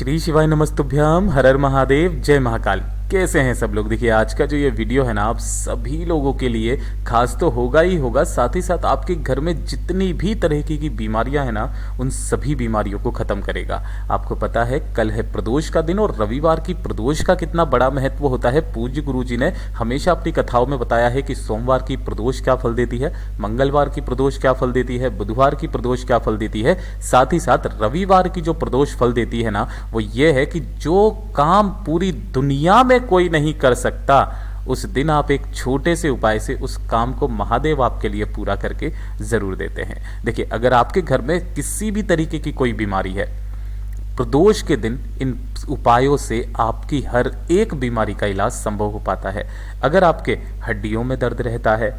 श्री शिवाय नमस्तुभ्याम, हर हर महादेव, जय महाकाल। कैसे हैं सब लोग। देखिए आज का जो ये वीडियो है ना, आप सभी लोगों के लिए खास तो होगा ही होगा, साथ ही साथ आपके घर में जितनी भी तरह की बीमारियां हैं ना, उन सभी बीमारियों को खत्म करेगा। आपको पता है कल है प्रदोष का दिन, और रविवार की प्रदोष का कितना बड़ा महत्व होता है। पूज्य गुरु जी ने हमेशा अपनी कथाओं में बताया है कि सोमवार की प्रदोष क्या फल देती है, मंगलवार की प्रदोष क्या फल देती है, बुधवार की प्रदोष क्या फल देती है, साथ ही साथ रविवार की जो प्रदोष फल देती है ना, वो ये है कि जो काम पूरी दुनिया में कोई नहीं कर सकता, उस दिन आप एक छोटे से उपाय से उस काम को महादेव आपके लिए पूरा करके जरूर देते हैं। देखिए अगर आपके घर में किसी भी तरीके की कोई बीमारी है, प्रदोष के दिन इन उपायों से आपकी हर एक बीमारी का इलाज संभव हो पाता है। अगर आपके हड्डियों में दर्द रहता है,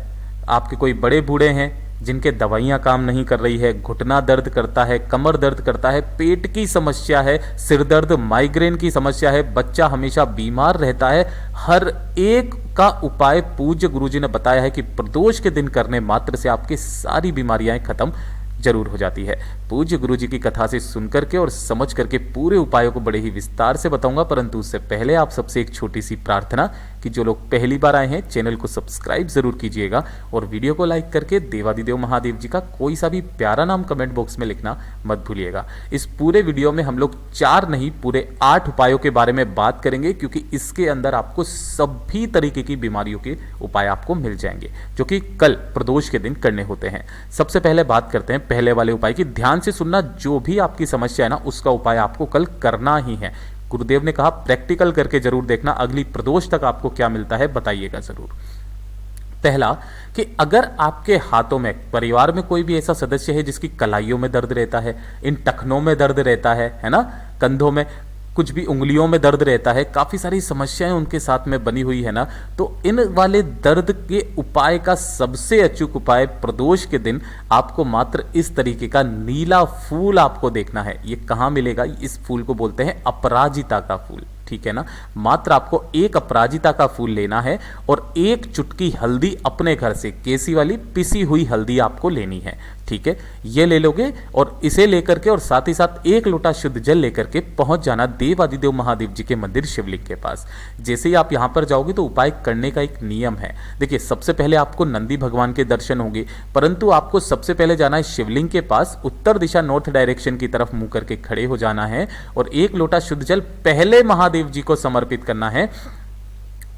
आपके कोई बड़े बूढ़े हैं जिनके दवाइयाँ काम नहीं कर रही है, घुटना दर्द करता है, कमर दर्द करता है, पेट की समस्या है, सिर दर्द, माइग्रेन की समस्या है, बच्चा हमेशा बीमार रहता है, हर एक का उपाय पूज्य गुरुजी ने बताया है कि प्रदोष के दिन करने मात्र से आपकी सारी बीमारियां खत्म जरूर हो जाती है। पूज्य गुरुजी की कथा से सुनकर के और समझ करके पूरे उपायों को बड़े ही विस्तार से बताऊंगा, परंतु उससे पहले आप सबसे एक छोटी सी प्रार्थना कि जो लोग पहली बार आए हैं चैनल को सब्सक्राइब जरूर कीजिएगा और वीडियो को लाइक करके देवादिदेव महादेव जी का कोई सा भी प्यारा नाम कमेंट बॉक्स में लिखना मत भूलिएगा। इस पूरे वीडियो में हम लोग 4 नहीं पूरे 8 उपायों के बारे में बात करेंगे, क्योंकि इसके अंदर आपको सभी तरीके की बीमारियों के उपाय आपको मिल जाएंगे, जो कि कल प्रदोष के दिन करने होते हैं। सबसे पहले बात करते हैं पहले वाले उपाय की। ध्यान से सुनना, जो भी आपकी समस्या है ना, उसका उपाय आपको कल करना ही है। गुरुदेव ने कहा प्रैक्टिकल करके जरूर देखना, अगली प्रदोष तक आपको क्या मिलता है बताइएगा जरूर। पहला कि अगर आपके हाथों में, परिवार में कोई भी ऐसा सदस्य है जिसकी कलाइयों में दर्द रहता है, इन टखनों में दर्द रहता है ना, कंधों में, कुछ भी उंगलियों में दर्द रहता है, काफ़ी सारी समस्याएं उनके साथ में बनी हुई है ना, तो इन वाले दर्द के उपाय का सबसे अचूक उपाय प्रदोष के दिन आपको मात्र इस तरीके का नीला फूल आपको देखना है। ये कहाँ मिलेगा? इस फूल को बोलते हैं अपराजिता का फूल, ठीक है ना। मात्र आपको एक अपराजिता का फूल लेना है और एक चुटकी हल्दी अपने घर से, केसी वाली पिसी हुई हल्दी आपको लेनी है, ठीक है। ये ले लोगे और इसे लेकर के और साथ ही साथ 1 लोटा शुद्ध जल लेकर के पहुंच जाना देवादिदेव महादेव जी के मंदिर शिवलिंग के पास। जैसे ही आप यहां पर जाओगे तो उपाय करने का एक नियम है। देखिए सबसे पहले आपको नंदी भगवान के दर्शन होंगे, परंतु आपको सबसे पहले जाना है शिवलिंग के पास, उत्तर दिशा नॉर्थ डायरेक्शन की तरफ मुंह करके खड़े हो जाना है और 1 लोटा शुद्ध जल पहले महादेव जी को समर्पित करना है।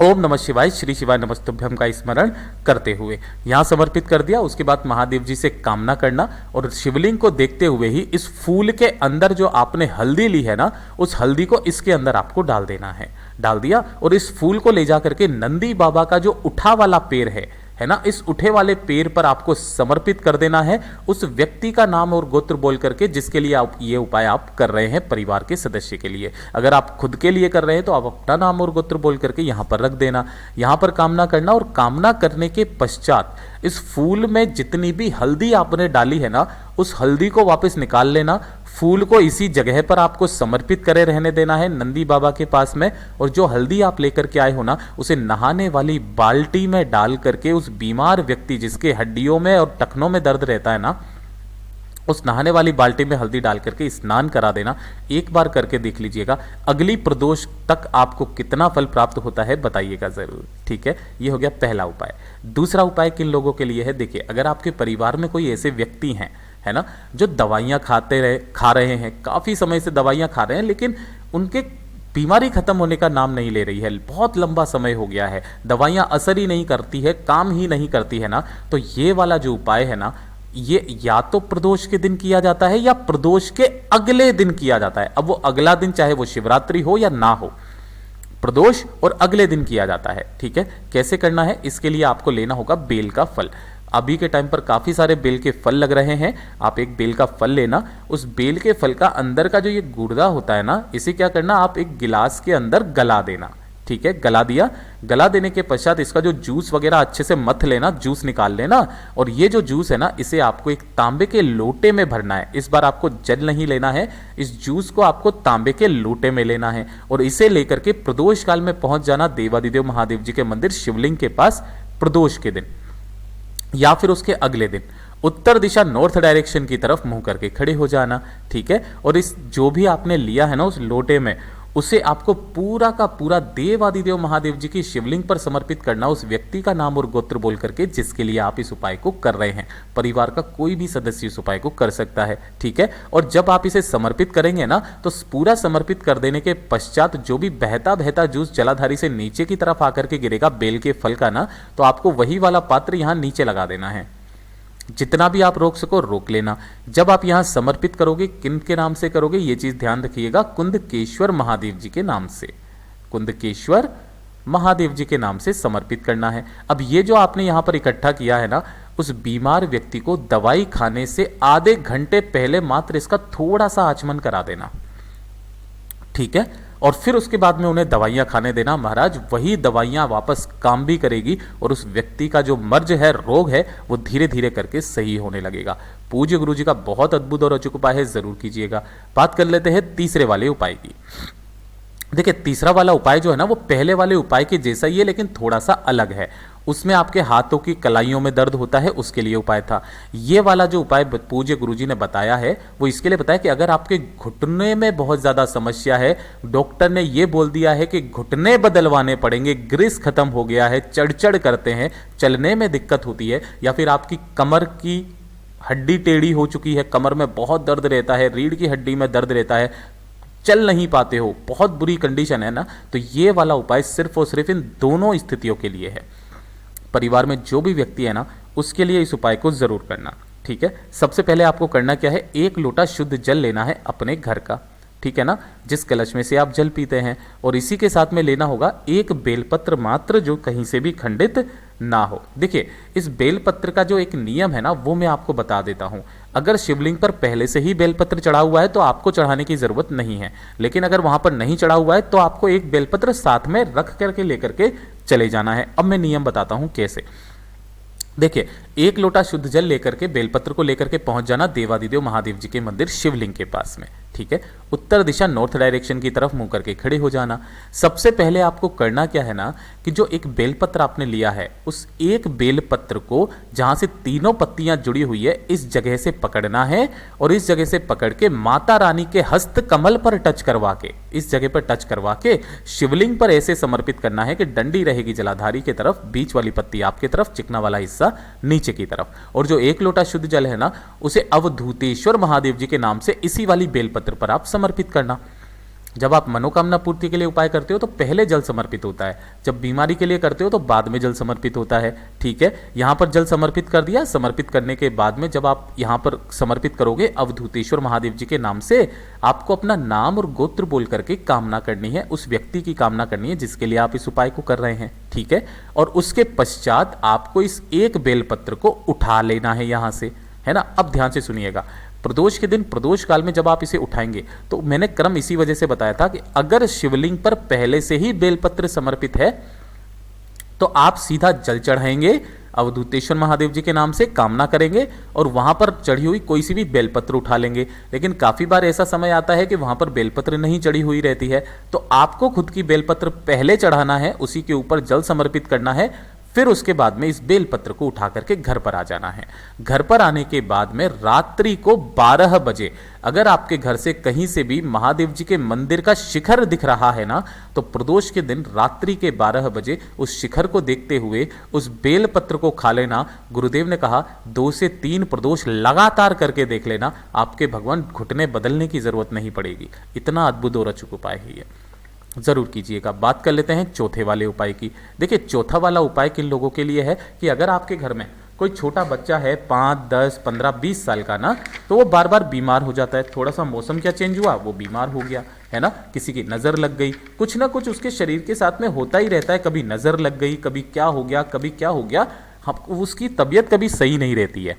ओम नमः शिवाय, श्री शिवाय नमस्तुभ्यम का स्मरण करते हुए यहां समर्पित कर दिया। उसके बाद महादेव जी से कामना करना और शिवलिंग को देखते हुए ही इस फूल के अंदर जो आपने हल्दी ली है ना, उस हल्दी को इसके अंदर आपको डाल देना है। डाल दिया और इस फूल को ले जा करके नंदी बाबा का जो उठा वाला पेड़ है ना, इस उठे वाले पेड़ पर आपको समर्पित कर देना है, उस व्यक्ति का नाम और गोत्र बोल करके जिसके लिए आप ये उपाय आप कर रहे हैं परिवार के सदस्य के लिए। अगर आप खुद के लिए कर रहे हैं तो आप अपना नाम और गोत्र बोल करके यहां पर रख देना। यहां पर कामना करना और कामना करने के पश्चात इस फूल में जितनी भी हल्दी आपने डाली है ना, उस हल्दी को वापस निकाल लेना। फूल को इसी जगह पर आपको समर्पित करे रहने देना है नंदी बाबा के पास में, और जो हल्दी आप लेकर के आए हो ना, उसे नहाने वाली बाल्टी में डाल करके उस बीमार व्यक्ति जिसके हड्डियों में और टखनों में दर्द रहता है ना, उस नहाने वाली बाल्टी में हल्दी डाल करके स्नान करा देना। एक बार करके देख लीजिएगा, अगली प्रदोष तक आपको कितना फल प्राप्त होता है बताइएगा जरूर, ठीक है। ये हो गया पहला उपाय। दूसरा उपाय किन लोगों के लिए है? देखिए अगर आपके परिवार में कोई ऐसे व्यक्ति हैं, है ना, जो दवाइयाँ खा रहे हैं, काफ़ी समय से दवाइयाँ खा रहे हैं, लेकिन उनके बीमारी खत्म होने का नाम नहीं ले रही है, बहुत लंबा समय हो गया है, दवाइयाँ असर ही नहीं करती है, काम ही नहीं करती है ना, तो ये वाला जो उपाय है ना, ये या तो प्रदोष के दिन किया जाता है या प्रदोष के अगले दिन किया जाता है। अब वो अगला दिन चाहे वो शिवरात्रि हो या ना हो, प्रदोष और अगले दिन किया जाता है, ठीक है। कैसे करना है? इसके लिए आपको लेना होगा बेल का फल। अभी के टाइम पर काफ़ी सारे बेल के फल लग रहे हैं, आप एक बेल का फल लेना, उस बेल के फल का अंदर का जो ये गुर्दा होता है ना, इसे क्या करना, आप एक गिलास के अंदर गला देना, ठीक है। गला दिया, गला देने के पश्चात इसका जो जूस वगैरह अच्छे से मथ लेना, जूस निकाल लेना, और ये जो जूस है ना, इसे आपको एक तांबे के लोटे में भरना है। इस बार आपको जल नहीं लेना है, इस जूस को आपको तांबे के लोटे में लेना है और इसे लेकर के प्रदोष काल में पहुंच जाना देवादिदेव महादेव जी के मंदिर शिवलिंग के पास प्रदोष के दिन या फिर उसके अगले दिन। उत्तर दिशा नॉर्थ डायरेक्शन की तरफ मुंह करके खड़े हो जाना। ठीक है, और इस जो भी आपने लिया है ना उस लोटे में, उसे आपको पूरा का पूरा देवादिदेव महादेव जी की शिवलिंग पर समर्पित करना, उस व्यक्ति का नाम और गोत्र बोल करके जिसके लिए आप इस उपाय को कर रहे हैं। परिवार का कोई भी सदस्य इस उपाय को कर सकता है। ठीक है, और जब आप इसे समर्पित करेंगे ना, तो पूरा समर्पित कर देने के पश्चात जो भी बहता बहता जूस जलाधारी से नीचे की तरफ आकर के गिरेगा बेल के फल का ना, तो आपको वही वाला पात्र यहां नीचे लगा देना है। जितना भी आप रोक सको रोक लेना। जब आप यहां समर्पित करोगे, किन के नाम से करोगे ये चीज ध्यान रखिएगा, कुंदकेश्वर महादेव जी के नाम से, कुंदकेश्वर महादेव जी के नाम से समर्पित करना है। अब ये जो आपने यहां पर इकट्ठा किया है ना, उस बीमार व्यक्ति को दवाई खाने से आधे घंटे पहले मात्र इसका थोड़ा सा आचमन करा देना। ठीक है, और फिर उसके बाद में उन्हें दवाइयां खाने देना। महाराज वही दवाइयां वापस काम भी करेगी और उस व्यक्ति का जो मर्ज है, रोग है, वो धीरे धीरे करके सही होने लगेगा। पूज्य गुरु जी का बहुत अद्भुत और अचूक उपाय है, जरूर कीजिएगा। बात कर लेते हैं तीसरे वाले उपाय की। देखिए, तीसरा वाला उपाय जो है ना, वो पहले वाले उपाय के जैसा ही है, लेकिन थोड़ा सा अलग है। उसमें आपके हाथों की कलाइयों में दर्द होता है, उसके लिए उपाय था। ये वाला जो उपाय पूज्य गुरुजी ने बताया है, वो इसके लिए बताया कि अगर आपके घुटने में बहुत ज्यादा समस्या है, डॉक्टर ने ये बोल दिया है कि घुटने बदलवाने पड़ेंगे, ग्रीस खत्म हो गया है, चढ़ करते हैं, चलने में दिक्कत होती है, या फिर आपकी कमर की हड्डी टेढ़ी हो चुकी है, कमर में बहुत दर्द रहता है, रीढ़ की हड्डी में दर्द रहता है, चल नहीं पाते हो, बहुत बुरी कंडीशन है ना, तो ये वाला उपाय सिर्फ और सिर्फ इन दोनों स्थितियों के लिए है। परिवार में जो भी व्यक्ति है ना, उसके लिए इस उपाय को जरूर करना। ठीक है, सबसे पहले आपको करना क्या है, एक लोटा शुद्ध जल लेना है अपने घर का। ठीक है ना, जिस कलश में से आप जल पीते हैं, और इसी के साथ में लेना होगा एक बेलपत्र मात्र, जो कहीं से भी खंडित ना हो। देखिए, इस बेलपत्र का जो एक नियम है ना, वो मैं आपको बता देता हूं। अगर शिवलिंग पर पहले से ही बेलपत्र चढ़ा हुआ है तो आपको चढ़ाने की जरूरत नहीं है, लेकिन अगर वहां पर नहीं चढ़ा हुआ है तो आपको एक बेलपत्र साथ में रख करके लेकर के चले जाना है। अब मैं नियम बताता हूं कैसे। देखिए, एक लोटा शुद्ध जल लेकर के बेलपत्र को लेकर के पहुंच जाना देवादिदेव महादेव जी के मंदिर शिवलिंग के पास में। ठीक है, उत्तर दिशा नॉर्थ डायरेक्शन की तरफ मुंह करके खड़े हो जाना। सबसे पहले आपको करना क्या है ना, कि जो एक बेलपत्र आपने लिया है, उस एक बेलपत्र को जहां से तीनों पत्तियां जुड़ी हुई है, इस जगह से पकड़ना है, और इस जगह से पकड़ के माता रानी के हस्त कमल पर टच करवा के, इस जगह पर टच करवा के शिवलिंग पर ऐसे समर्पित करना है कि डंडी रहेगी जलाधारी की तरफ, बीच वाली पत्ती आपकी तरफ, चिकना वाला हिस्सा नीचे की तरफ। और जो एक लोटा शुद्ध जल है ना, उसे अवधूतेश्वर महादेव जी के नाम से इसी वाली बेलपत्र पर आप समर्पित करना। जब आप मनोकामना पूर्ति के लिए उपाय करते हो तो पहले जल समर्पित होता है, जब बीमारी के लिए करते हो तो बाद में जल समर्पित होता है। ठीक है, यहां पर जल समर्पित कर दिया। समर्पित करने के बाद में जब आप यहां पर समर्पित करोगे अवधूतेश्वर महादेव जी के नाम से, आपको अपना नाम और गोत्र बोल करके कामना करनी है, उस व्यक्ति की कामना करनी है जिसके लिए आप इस उपाय को कर रहे हैं। ठीक है, और उसके पश्चात आपको इस एक बेलपत्र को उठा लेना है यहां से, है ना। अब ध्यान से सुनिएगा, प्रदोष के दिन, प्रदोष काल में जब आप इसे उठाएंगे, तो मैंने क्रम इसी वजह से बताया था कि अगर शिवलिंग पर पहले से ही बेलपत्र समर्पित है तो आप सीधा जल चढ़ाएंगे, अवधूतेश्वर महादेव जी के नाम से कामना करेंगे, और वहां पर चढ़ी हुई कोई सी भी बेलपत्र उठा लेंगे। लेकिन काफी बार ऐसा समय आता है कि वहां पर बेलपत्र नहीं चढ़ी हुई रहती है, तो आपको खुद की बेलपत्र पहले चढ़ाना है, उसी के ऊपर जल समर्पित करना है, फिर उसके बाद में इस बेलपत्र को उठा करके घर पर आ जाना है। घर पर आने के बाद में रात्रि को 12 बजे अगर आपके घर से कहीं से भी महादेव जी के मंदिर का शिखर दिख रहा है ना, तो प्रदोष के दिन रात्रि के 12 बजे उस शिखर को देखते हुए उस बेलपत्र को खा लेना। गुरुदेव ने कहा 2 से 3 प्रदोष लगातार करके देख लेना, आपके भगवान घुटने बदलने की जरूरत नहीं पड़ेगी। इतना अद्भुत और अचूक उपाय है ये, जरूर कीजिएगा। बात कर लेते हैं चौथे वाले उपाय की। देखिए, चौथा वाला उपाय किन लोगों के लिए है कि अगर आपके घर में कोई छोटा बच्चा है 5, 10, 15, 20 साल का ना, तो वो बार बार बीमार हो जाता है। थोड़ा सा मौसम क्या चेंज हुआ, वो बीमार हो गया, है ना। किसी की नज़र लग गई, कुछ ना कुछ उसके शरीर के साथ में होता ही रहता है। कभी नज़र लग गई, कभी क्या हो गया, कभी क्या हो गया, उसकी तबीयत कभी सही नहीं रहती है।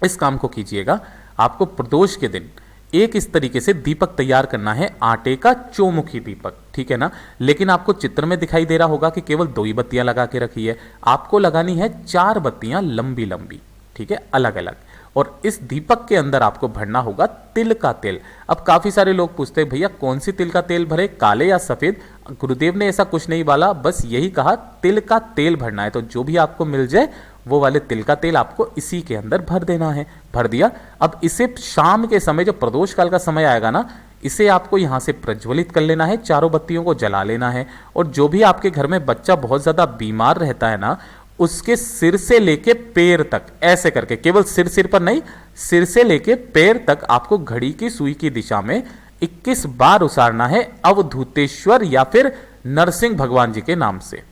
इस काम को कीजिएगा। आपको प्रदोष के दिन एक इस तरीके से दीपक तैयार करना है, आटे का चौमुखी दीपक, ठीक है ना। लेकिन आपको चित्र में दिखाई दे रहा होगा कि केवल 2 ही बत्तियां लगा के रखी है, आपको लगानी है 4 बत्तियां लंबी लंबी, ठीक है, अलग अलग। और इस दीपक के अंदर आपको भरना होगा तिल का तेल। अब काफी सारे लोग पूछते हैं भैया कौन सी तिल का तेल भरे, काले या सफेद? गुरुदेव ने ऐसा कुछ नहीं बोला, बस यही कहा तिल का तेल भरना है। तो जो भी आपको मिल जाए वो वाले तिल का तेल आपको इसी के अंदर भर देना है। भर दिया। अब इसे शाम के समय जो प्रदोष काल का समय आएगा ना, इसे आपको यहां से प्रज्वलित कर लेना है, चारों बत्तियों को जला लेना है। और जो भी आपके घर में बच्चा बहुत ज्यादा बीमार रहता है ना, उसके सिर से लेके पैर तक ऐसे करके, केवल सिर पर नहीं, सिर से लेके पैर तक आपको घड़ी की सुई की दिशा में 21 बार उसारना है अवधूतेश्वर या फिर नरसिंह भगवान जी के नाम से।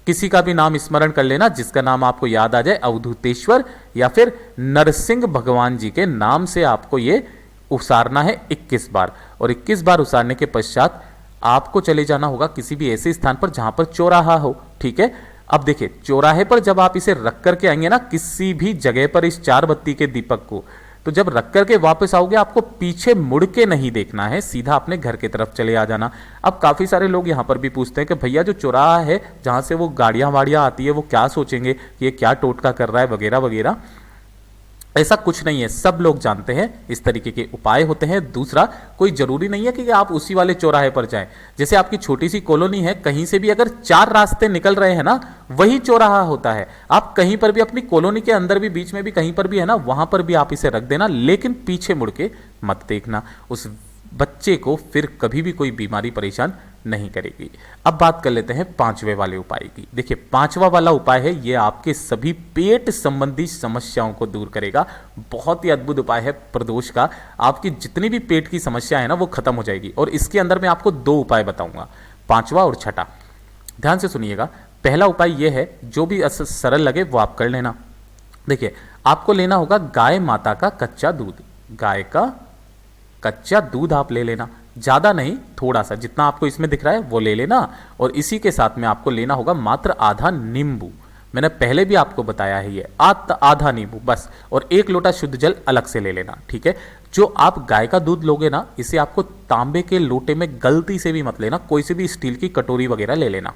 किसी का भी नाम स्मरण कर लेना जिसका नाम आपको याद आ जाए, अवधूतेश्वर या फिर नरसिंह भगवान जी के नाम से आपको ये उसारना है 21 बार। और 21 बार उसारने के पश्चात आपको चले जाना होगा किसी भी ऐसे स्थान पर जहां पर चौराहा हो। ठीक है। अब देखिए चौराहे पर जब आप इसे रख करके आएंगे ना, किसी भी जगह पर इस 4 बत्ती के दीपक को, तो जब रख करके वापस आओगे आपको पीछे मुड़ के नहीं देखना है, सीधा अपने घर की तरफ चले आ जाना। अब काफी सारे लोग यहां पर भी पूछते हैं कि भैया जो चौराहा है जहां से वो गाड़ियां वाड़ियां आती है वो क्या सोचेंगे कि ये क्या टोटका कर रहा है वगैरह वगैरह। ऐसा कुछ नहीं है, सब लोग जानते हैं इस तरीके के उपाय होते हैं। दूसरा, कोई जरूरी नहीं है कि आप उसी वाले चौराहे पर जाएं। जैसे आपकी छोटी सी कॉलोनी है, कहीं से भी अगर 4 रास्ते निकल रहे हैं ना, वही चौराहा होता है। आप कहीं पर भी अपनी कॉलोनी के अंदर भी, बीच में भी कहीं पर भी है ना, वहां पर भी आप इसे रख देना, लेकिन पीछे मुड़ के मत देखना। उस बच्चे को फिर कभी भी कोई बीमारी परेशान नहीं करेगी। अब बात कर लेते हैं 5वें वाले उपाय की। देखिए 5वां वाला उपाय है, ये आपके सभी पेट संबंधी समस्याओं को दूर करेगा। बहुत ही अद्भुत उपाय है प्रदोष का। आपकी जितनी भी पेट की समस्या है ना वो खत्म हो जाएगी। और इसके अंदर मैं आपको 2 उपाय बताऊंगा, 5वां और 6ठा। ध्यान से सुनिएगा। पहला उपाय ये है, जो भी सरल लगे वो आप कर लेना। देखिए आपको लेना होगा गाय माता का कच्चा दूध। गाय का कच्चा दूध आप ले लेना, ज्यादा नहीं, थोड़ा सा, जितना आपको इसमें दिख रहा है वो ले लेना। और इसी के साथ में आपको लेना होगा मात्र आधा नींबू। मैंने पहले भी आपको बताया है ये, आधा नींबू बस। और 1 लोटा शुद्ध जल अलग से ले लेना। ठीक है। जो आप गाय का दूध लोगे ना, इसे आपको तांबे के लोटे में गलती से भी मत लेना, कोई से भी स्टील की कटोरी वगैरह ले लेना।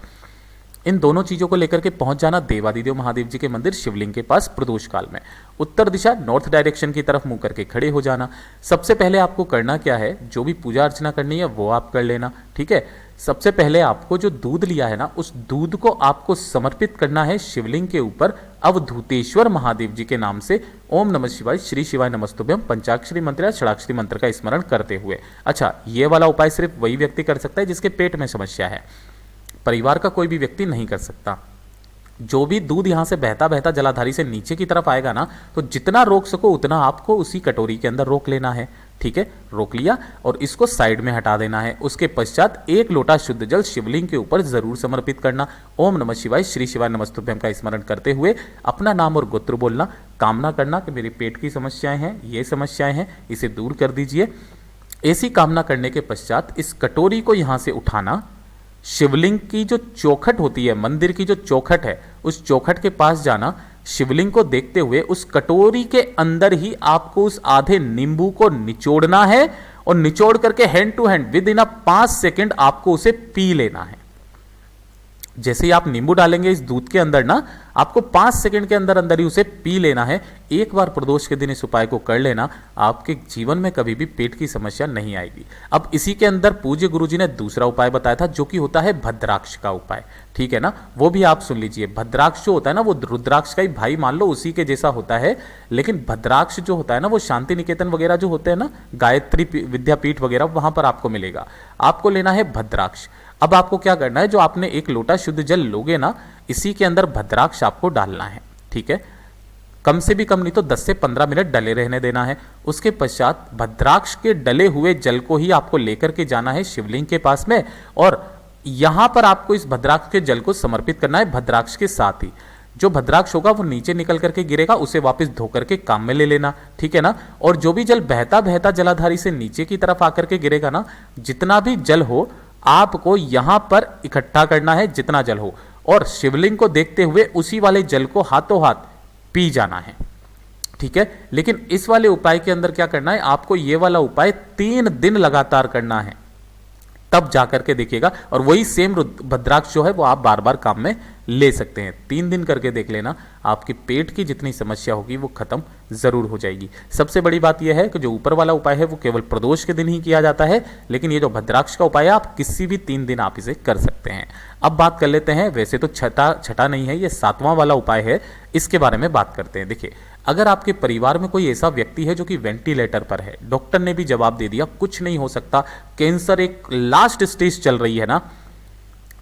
इन दोनों चीजों को लेकर के पहुंच जाना देवादिदेव महादेव जी के मंदिर शिवलिंग के पास प्रदोष काल में। उत्तर दिशा नॉर्थ डायरेक्शन की तरफ मुंह करके खड़े हो जाना। सबसे पहले आपको करना क्या है, जो भी पूजा अर्चना करनी है वो आप कर लेना। ठीक है। सबसे पहले आपको जो दूध लिया है ना, उस दूध को आपको समर्पित करना है शिवलिंग के ऊपर अवधूतेश्वर महादेव जी के नाम से। ओम नमः शिवाय, श्री शिवाय नमस्तुभ्यम पंचाक्षरी मंत्र या षडाक्षरी मंत्र का स्मरण करते हुए। अच्छा, ये वाला उपाय सिर्फ वही व्यक्ति कर सकता है जिसके पेट में समस्या है, परिवार का कोई भी व्यक्ति नहीं कर सकता। जो भी दूध यहां से बहता बहता जलाधारी से नीचे की तरफ आएगा ना, तो जितना रोक सको उतना आपको उसी कटोरी के अंदर रोक लेना है। ठीक है। रोक लिया और इसको साइड में हटा देना है। उसके पश्चात 1 लोटा शुद्ध जल शिवलिंग के ऊपर जरूर समर्पित करना। ओम नमः शिवाय, श्री शिवाय नमस्तुभ्यम का स्मरण करते हुए अपना नाम और गोत्र बोलना, कामना करना कि मेरे पेट की समस्याएं हैं, ये समस्याएं हैं, इसे दूर कर दीजिए। ऐसी कामना करने के पश्चात इस कटोरी को यहां से उठाना, शिवलिंग की जो चौखट होती है, मंदिर की जो चौखट है, उस चौखट के पास जाना, शिवलिंग को देखते हुए उस कटोरी के अंदर ही आपको उस आधे नींबू को निचोड़ना है। और निचोड़ करके hand to hand within 5 second आपको उसे पी लेना है। जैसे ही आप नींबू डालेंगे इस दूध के अंदर ना, आपको 5 सेकंड के अंदर अंदर ही उसे पी लेना है। एक बार प्रदोष के दिन इस उपाय को कर लेना, आपके जीवन में कभी भी पेट की समस्या नहीं आएगी। अब इसी के अंदर पूज्य गुरुजी ने दूसरा उपाय बताया था, जो कि होता है भद्राक्ष का उपाय। ठीक है ना, वो भी आप सुन लीजिए। भद्राक्ष जो होता है ना, वो रुद्राक्ष का ही भाई मान लो, उसी के जैसा होता है। लेकिन भद्राक्ष जो होता है ना, वो शांति निकेतन वगैरह जो होते हैं ना, गायत्री विद्यापीठ वगैरह, वहां पर आपको मिलेगा। आपको लेना है भद्राक्ष। अब आपको क्या करना है, जो आपने 1 लोटा शुद्ध जल लोगे ना, इसी के अंदर भद्राक्ष आपको डालना है। ठीक है। कम से भी कम नहीं तो 10 से 15 मिनट डले रहने देना है। उसके पश्चात भद्राक्ष के डले हुए जल को ही आपको लेकर के जाना है शिवलिंग के पास में, और यहां पर आपको इस भद्राक्ष के जल को समर्पित करना है। भद्राक्ष के साथ ही जो भद्राक्ष होगा वो नीचे निकल करके गिरेगा, उसे वापस धो करके काम में ले लेना। ठीक है ना। और जो भी जल बहता बहता जलाधारी से नीचे की तरफ आकर के गिरेगा ना, जितना भी जल हो आपको यहां पर इकट्ठा करना है, जितना जल हो, और शिवलिंग को देखते हुए उसी वाले जल को हाथों हाथ पी जाना है। ठीक है। लेकिन इस वाले उपाय के अंदर क्या करना है, आपको ये वाला उपाय 3 दिन लगातार करना है, तब जाकर के देखिएगा। और वही सेम भद्राक्ष जो है वो आप बार बार काम में ले सकते हैं। 3 दिन करके देख लेना, आपके पेट की जितनी समस्या होगी वो खत्म ज़रूर हो जाएगी। सबसे बड़ी बात यह है कि जो ऊपर वाला उपाय है वो केवल प्रदोष के दिन ही किया जाता है, लेकिन ये जो भद्राक्ष का उपाय है आप किसी भी 3 दिन आप इसे कर सकते हैं। अब बात कर लेते हैं, वैसे तो छठा नहीं है, ये 7वां वाला उपाय है, इसके बारे में बात करते हैं। देखिए, अगर आपके परिवार में कोई ऐसा व्यक्ति है जो कि वेंटिलेटर पर है, डॉक्टर ने भी जवाब दे दिया कुछ नहीं हो सकता, कैंसर एक लास्ट स्टेज चल रही है ना,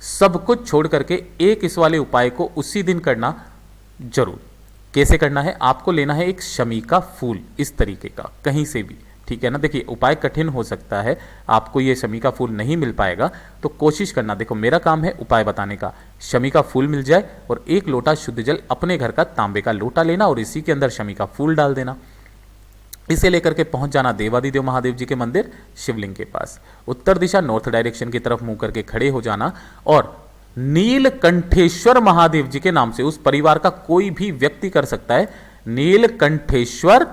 सब कुछ छोड़ करके एक इस वाले उपाय को उसी दिन करना जरूर। कैसे करना है? आपको लेना है एक शमी का फूल, इस तरीके का, कहीं से भी, ठीक है ना। देखिए, उपाय कठिन हो सकता है, आपको ये शमी का फूल नहीं मिल पाएगा, तो कोशिश करना, देखो मेरा काम है उपाय बताने का, शमी का फूल मिल जाए और 1 लोटा शुद्ध जल अपने घर का तांबे का लोटा लेना और इसी के अंदर शमी का फूल डाल देना। इसे लेकर के पहुंच जाना देवादिदेव महादेव जी के मंदिर शिवलिंग के पास, उत्तर दिशा नॉर्थ डायरेक्शन की तरफ मुंह करके खड़े हो जाना और नीलकंठेश्वर महादेव जी के नाम से, उस परिवार का कोई भी व्यक्ति कर सकता है, नीलकंठेश्वर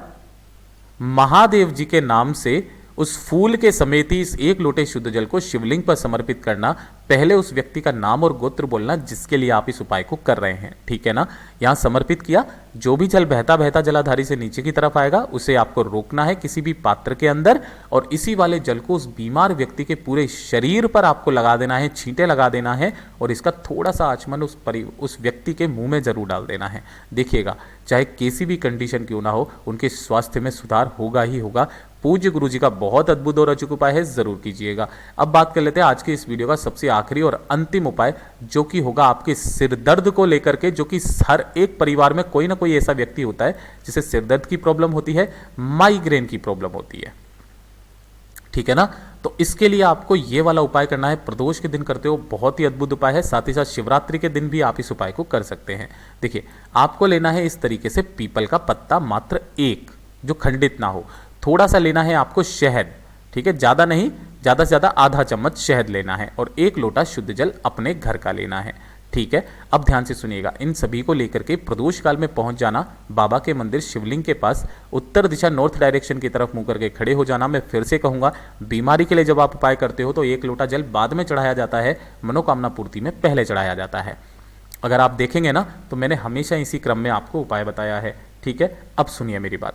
महादेव जी के नाम से उस फूल के समेत ही इस 1 लोटे शुद्ध जल को शिवलिंग पर समर्पित करना। पहले उस व्यक्ति का नाम और गोत्र बोलना जिसके लिए आप इस उपाय को कर रहे हैं, ठीक है ना। यहां समर्पित किया, जो भी जल बहता बहता जलाधारी से नीचे की तरफ आएगा उसे आपको रोकना है किसी भी पात्र के अंदर और इसी वाले जल को उस बीमार व्यक्ति के पूरे शरीर पर आपको लगा देना है, छींटे लगा देना है और इसका थोड़ा सा आचमन उस व्यक्ति के मुंह में जरूर डाल देना है। देखिएगा, चाहे कैसी भी कंडीशन क्यों ना हो, उनके स्वास्थ्य में सुधार होगा ही होगा। पूज्य गुरु जी का बहुत अद्भुत और अचूक उपाय है, जरूर कीजिएगा। अब बात कर लेते हैं आज के इस वीडियो का सबसे आखिरी और अंतिम उपाय, जो कि होगा आपके सिर दर्द को लेकर के, जो कि हर एक परिवार में कोई ना कोई ऐसा व्यक्ति होता है जिसे सिर दर्द की प्रॉब्लम होती है, माइग्रेन की प्रॉब्लम होती है, ठीक है ना। तो इसके लिए आपको ये वाला उपाय करना है, प्रदोष के दिन करते हो, बहुत ही अद्भुत उपाय है। साथ ही साथ शिवरात्रि के दिन भी आप इस उपाय को कर सकते हैं। देखिए, आपको लेना है इस तरीके से पीपल का पत्ता, मात्र 1, जो खंडित ना हो। थोड़ा सा लेना है आपको शहद, ठीक है, ज़्यादा नहीं, ज़्यादा से ज़्यादा आधा चम्मच शहद लेना है और 1 लोटा शुद्ध जल अपने घर का लेना है, ठीक है। अब ध्यान से सुनिएगा, इन सभी को लेकर के प्रदोष काल में पहुंच जाना बाबा के मंदिर शिवलिंग के पास, उत्तर दिशा नॉर्थ डायरेक्शन की तरफ मुंह करके खड़े हो जाना। मैं फिर से कहूंगा, बीमारी के लिए जब आप उपाय करते हो तो 1 लोटा जल बाद में चढ़ाया जाता है, मनोकामना पूर्ति में पहले चढ़ाया जाता है। अगर आप देखेंगे ना तो मैंने हमेशा इसी क्रम में आपको उपाय बताया है, ठीक है। अब सुनिए मेरी बात,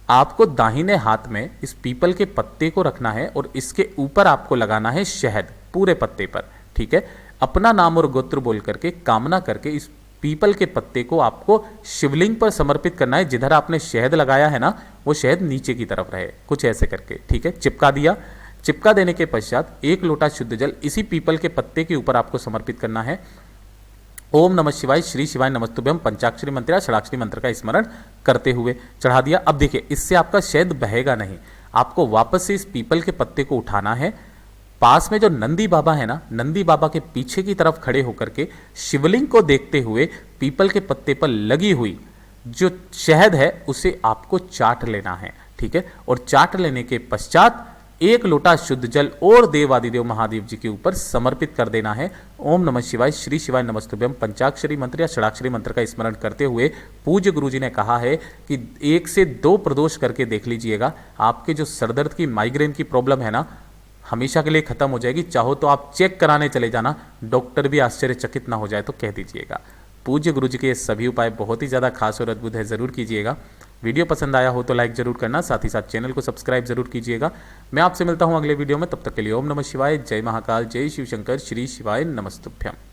आपको दाहिने हाथ में इस पीपल के पत्ते को रखना है और इसके ऊपर आपको लगाना है शहद, पूरे पत्ते पर, ठीक है। अपना नाम और गोत्र बोल करके, कामना करके इस पीपल के पत्ते को आपको शिवलिंग पर समर्पित करना है। जिधर आपने शहद लगाया है ना, वो शहद नीचे की तरफ रहे, कुछ ऐसे करके, ठीक है। चिपका दिया, चिपका देने के पश्चात 1 लोटा शुद्ध जल इसी पीपल के पत्ते के ऊपर आपको समर्पित करना है। ओम नमः शिवाय, श्री शिवाय नमस्तुभ्यम पंचाक्षरी मंत्र या षडाक्षरी मंत्र का स्मरण करते हुए चढ़ा दिया। अब देखिए, इससे आपका शहद बहेगा नहीं, आपको वापस से इस पीपल के पत्ते को उठाना है। पास में जो नंदी बाबा है ना, नंदी बाबा के पीछे की तरफ खड़े होकर के शिवलिंग को देखते हुए पीपल के पत्ते पर लगी हुई जो शहद है उसे आपको चाट लेना है, ठीक है। और चाट लेने के पश्चात 1 लोटा शुद्ध जल और देवादिदेव महादेव जी के ऊपर समर्पित कर देना है। ओम नमः शिवाय, श्री शिवाय नमस्तुभ्यम पंचाक्षरी मंत्र या षडाक्षरी मंत्र का स्मरण करते हुए पूज्य गुरु जी ने कहा है कि 1 से 2 प्रदोष करके देख लीजिएगा, आपके जो सरदर्द की, माइग्रेन की प्रॉब्लम है ना, हमेशा के लिए खत्म हो जाएगी। चाहो तो आप चेक कराने चले जाना, डॉक्टर भी आश्चर्यचकित ना हो जाए तो कह दीजिएगा। पूज्य गुरु जी के ये सभी उपाय बहुत ही ज़्यादा खास और अद्भुत है, ज़रूर कीजिएगा। वीडियो पसंद आया हो तो लाइक जरूर करना, साथ ही साथ चैनल को सब्सक्राइब जरूर कीजिएगा। मैं आपसे मिलता हूं अगले वीडियो में, तब तक के लिए ओम नमः शिवाय, जय महाकाल, जय शिव शंकर, श्री शिवाय नमस्तुभ्यम।